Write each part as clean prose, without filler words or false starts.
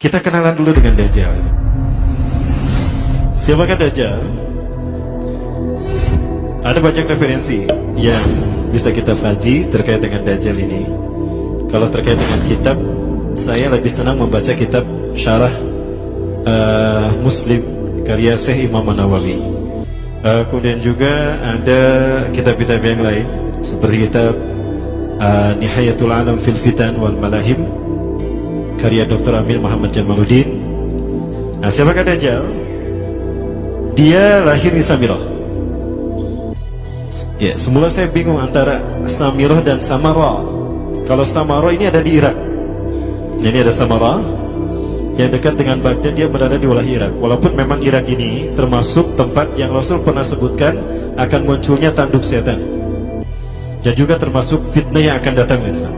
Kita kenalan dulu dengan Dajjal. Siapakah Dajjal? Ada banyak referensi yang bisa kita kaji terkait dengan Dajjal ini. Kalau terkait dengan kitab, saya lebih senang membaca kitab Syarah Muslim karya Syekh Imam Nawawi. Kemudian juga ada kitab-kitab yang lain seperti kitab Nihayatul Alam fil Fitan wal Malahim karya Dr. Amir Muhammad Jamaluddin. Nah, siapakah Dajjal? Dia lahir di Samirah. Ya, semula saya bingung antara Samirah dan Samarra. Kalau Samarra ini ada di Irak. Jadi ada Samarra yang dekat dengan Baghdad, dia berada di wilayah Irak. Walaupun memang Irak ini termasuk tempat yang Rasul pernah sebutkan akan munculnya tanduk setan. Dan juga termasuk fitnah yang akan datang dari sana.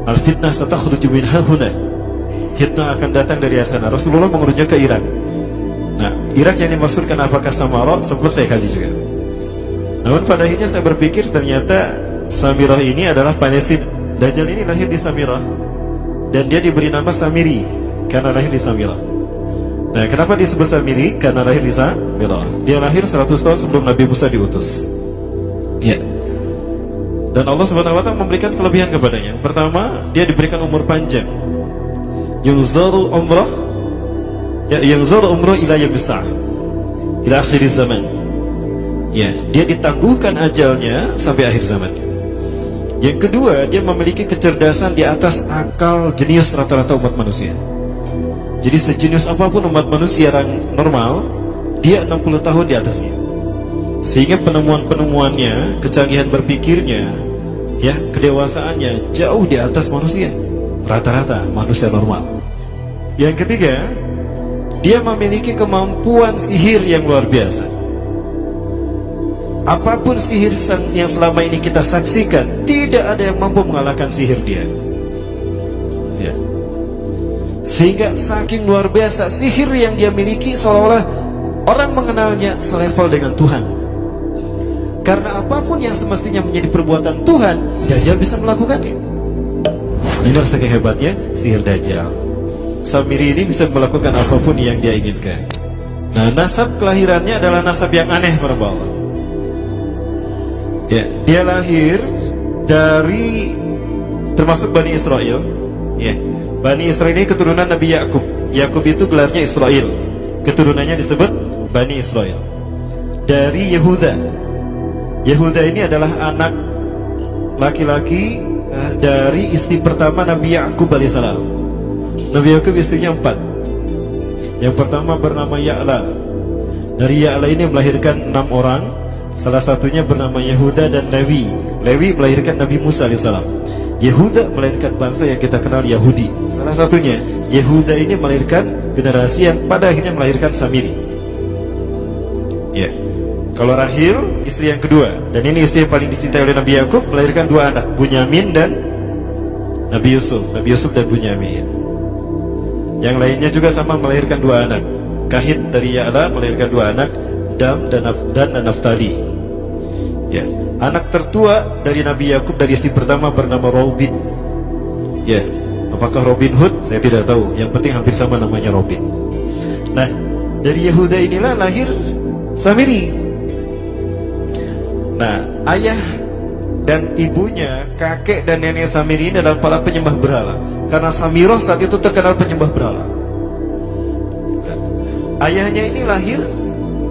Al-fitnah satakhruju min hahuna. Fitnah akan datang dari sana. Rasulullah mengurunya ke Irak. Nah, Irak yang dimaksudkan apakah Samarra? Sempat saya kaji juga. Namun pada akhirnya saya berpikir ternyata Samirah ini adalah Palestina. Dajjal ini lahir di Samirah dan dia diberi nama Samiri karena lahir di Samirah. Nah, kenapa disebut Samiri? Karena lahir di Samirah. Dia lahir 100 tahun sebelum Nabi Musa diutus. Ya. Dan Allah Subhanahu wa taala memberikan kelebihan kepadanya. Pertama, dia diberikan umur panjang. Yunzaru umrah, ya, yunzaru umrah ila yamsah, ila akhir zaman. Ya, dia ditangguhkan ajalnya sampai akhir zaman. Yang kedua, dia memiliki kecerdasan di atas akal jenius rata-rata umat manusia. Jadi sejenius apapun umat manusia yang normal, dia 60 tahun di atasnya. Sehingga penemuan-penemuannya, kecanggihan berpikirnya, ya, kedewasaannya jauh di atas manusia rata-rata manusia normal. Yang ketiga, dia memiliki kemampuan sihir yang luar biasa. Apapun sihir yang selama ini kita saksikan, tidak ada yang mampu mengalahkan sihir dia. Ya. Sehingga saking luar biasa sihir yang dia miliki, seolah-olah orang mengenalnya selevel dengan Tuhan. Karena apapun yang semestinya menjadi perbuatan Tuhan, Dajjal bisa melakukannya. Inilah saking hebatnya sihir Dajjal. Samiri ini bisa melakukan apapun yang dia inginkan. Nah, nasab kelahirannya adalah nasab yang aneh para Allah. Ya, dia lahir dari termasuk Bani Israel. Ya, Bani Israel ini keturunan Nabi Yakub. Yakub itu gelarnya Israel. Keturunannya disebut Bani Israel. Dari Yehuda. Yehuda ini adalah anak laki-laki dari istri pertama Nabi Yakub alaihissalam. Nabi Yakub istrinya 4. Yang pertama bernama Ya'la. Dari Ya'la ini melahirkan 6 orang. Salah satunya bernama Yehuda dan Lewi. Lewi melahirkan Nabi Musa alaihissalam. Yehuda melahirkan bangsa yang kita kenal Yahudi. Salah satunya Yehuda ini melahirkan generasi yang pada akhirnya melahirkan Samiri. Ya. Kalau Rahil, istri yang kedua, dan ini istri yang paling dicintai oleh Nabi Yakub, melahirkan 2 anak, Bunyamin dan Nabi Yusuf. Nabi Yusuf dan Bunyamin. Yang lainnya juga sama melahirkan 2 anak. Kahit dari Ya'la melahirkan 2 anak, Dam dan Naftali. Ya, anak tertua dari Nabi Yakub dari istri pertama bernama Robin. Ya, apakah Robin Hood? Saya tidak tahu. Yang penting hampir sama namanya Robin. Nah, dari Yehuda inilah lahir Samiri. Nah, ayah dan ibunya, kakek dan nenek Samiri ini adalah para penyembah berhala. Karena Samirah saat itu terkenal penyembah berhala. Ayahnya ini lahir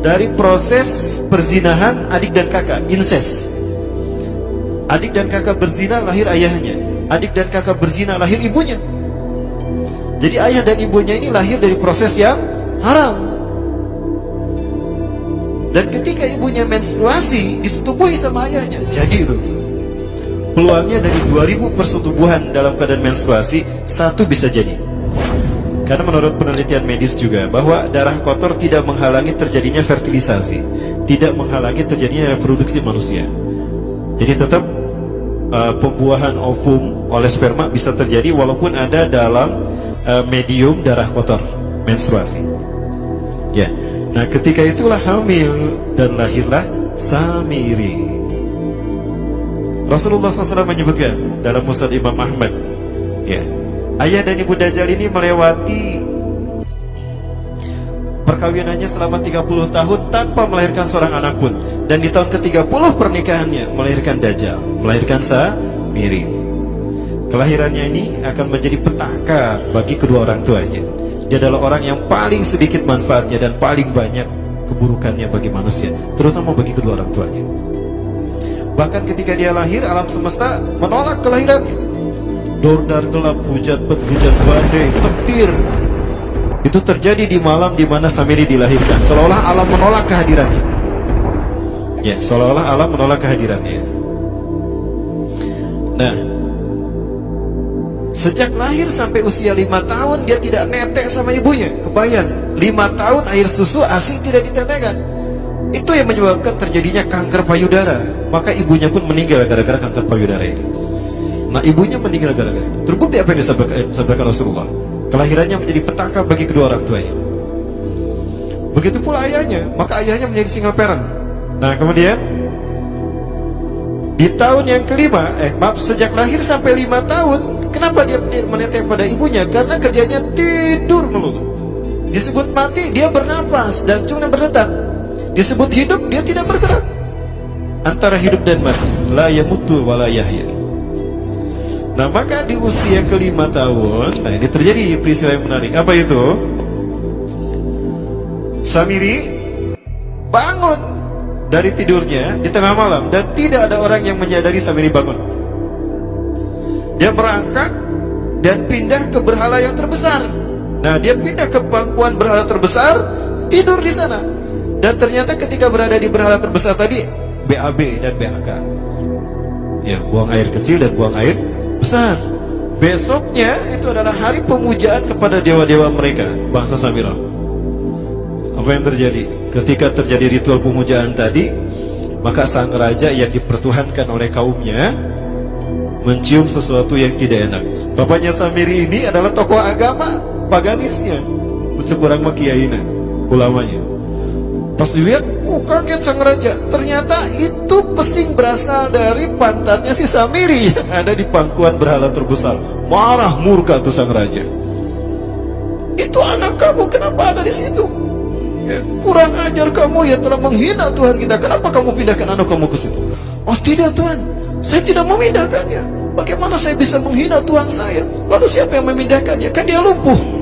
dari proses perzinahan adik dan kakak, incest. Adik dan kakak berzina, lahir ayahnya. Adik dan kakak berzina, lahir ibunya. Jadi ayah dan ibunya ini lahir dari proses yang haram. Dan ketika ibunya menstruasi, disetubuhi sama ayahnya. Jadi itu peluangnya dari 2000 persetubuhan dalam keadaan menstruasi, 1 bisa jadi. Karena menurut penelitian medis juga bahwa darah kotor tidak menghalangi terjadinya fertilisasi, tidak menghalangi terjadinya reproduksi manusia. Jadi tetap pembuahan ovum oleh sperma bisa terjadi walaupun ada dalam medium darah kotor, menstruasi. Ya. Nah, ketika itulah hamil dan lahirlah Samiri. Rasulullah SAW menyebutkan dalam Musnad Imam Ahmad, ya, ayah dan ibu Dajjal ini melewati perkawinannya selama 30 tahun tanpa melahirkan seorang anak pun. Dan di tahun ke-30 pernikahannya melahirkan Dajjal, melahirkan Samiri. Kelahirannya ini akan menjadi petaka bagi kedua orang tuanya. Dia adalah orang yang paling sedikit manfaatnya dan paling banyak keburukannya bagi manusia, terutama bagi kedua orang tuanya. Bahkan ketika dia lahir, alam semesta menolak kelahirannya. Dordar gelap, hujan badai, petir, itu terjadi di malam di mana Samiri dilahirkan. Seolah-olah alam menolak kehadirannya. Ya, seolah-olah alam menolak kehadirannya. Nah, sejak lahir sampai usia 5 tahun dia tidak netek sama ibunya. Kebayang, 5 tahun air susu ASI tidak ditetekkan. Itu yang menyebabkan terjadinya kanker payudara. Maka ibunya pun meninggal gara-gara kanker payudara ini. Nah, ibunya meninggal gara-gara itu. Terbukti apa yang disabdakan Rasulullah. Kelahirannya menjadi petaka bagi kedua orang tuanya. Begitu pula ayahnya. Maka ayahnya menjadi single parent. Nah, kemudian di tahun yang kelima, sejak lahir sampai 5 tahun, kenapa dia menetek pada ibunya? Karena kerjanya tidur melulu. Disebut mati, dia bernafas dan cuma berdetak. Disebut hidup, dia tidak bergerak. Antara hidup dan mati, la yamutu wa la yahya. Nah, maka di usia ke-5 tahun, nah ini terjadi peristiwa yang menarik. Apa itu? Samiri bangun dari tidurnya di tengah malam dan tidak ada orang yang menyadari Samiri bangun. Dia merangkak dan pindah ke berhala yang terbesar. Nah, dia pindah ke pangkuan berhala terbesar, tidur di sana. Dan ternyata ketika berada di berhala terbesar tadi, BAB dan BAK. Ya, buang air kecil dan buang air besar. Besoknya itu adalah hari pemujaan kepada dewa-dewa mereka, bangsa Samirah. Apa yang terjadi? Ketika terjadi ritual pemujaan tadi, maka sang raja yang dipertuhankan oleh kaumnya mencium sesuatu yang tidak enak. Bapaknya Samiri ini adalah tokoh agama paganisnya, ucap orang makiyaina, ulamanya. Pas dilihat, kaget sang raja. Ternyata itu pesing berasal dari pantatnya si Samiri yang ada di pangkuan berhala terbesar. Marah murka tuh sang raja. Itu anak kamu, kenapa ada di situ? Ya, kurang ajar kamu yang telah menghina Tuhan kita. Kenapa kamu pindahkan anak kamu ke situ? Oh tidak Tuhan, saya tidak memindahkannya. Bagaimana saya bisa menghina Tuhan saya? Lalu siapa yang memindahkannya? Kan dia lumpuh.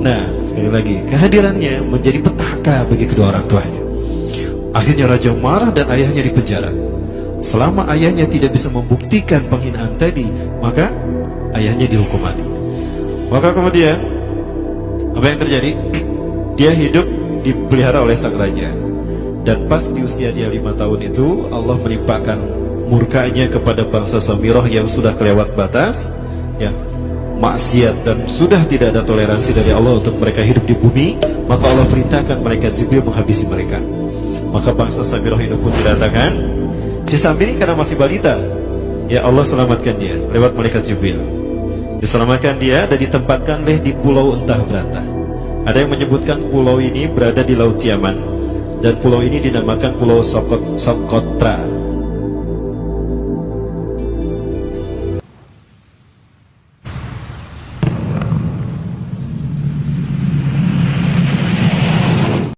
Nah, sekali lagi, kehadirannya menjadi petaka bagi kedua orang tuanya. Akhirnya raja marah dan ayahnya dipenjara. Selama ayahnya tidak bisa membuktikan penghinaan tadi, maka ayahnya dihukum mati. Maka kemudian apa yang terjadi? Dia hidup dipelihara oleh sang raja. Dan pas di usia dia 5 tahun itu, Allah menimpakan murkanya kepada bangsa Samirah yang sudah kelewat batas, ya, maksiat, dan sudah tidak ada toleransi dari Allah untuk mereka hidup di bumi. Maka Allah perintahkan malaikat Jibril menghabisi mereka. Maka bangsa Samirah itu pun diratakan. Si Samiri karena masih balita, ya Allah selamatkan dia lewat malaikat Jibril. Diselamatkan dia dan ditempatkan di pulau entah berantah. Ada yang menyebutkan pulau ini berada di Laut Yaman, dan pulau ini dinamakan Pulau Sokotra.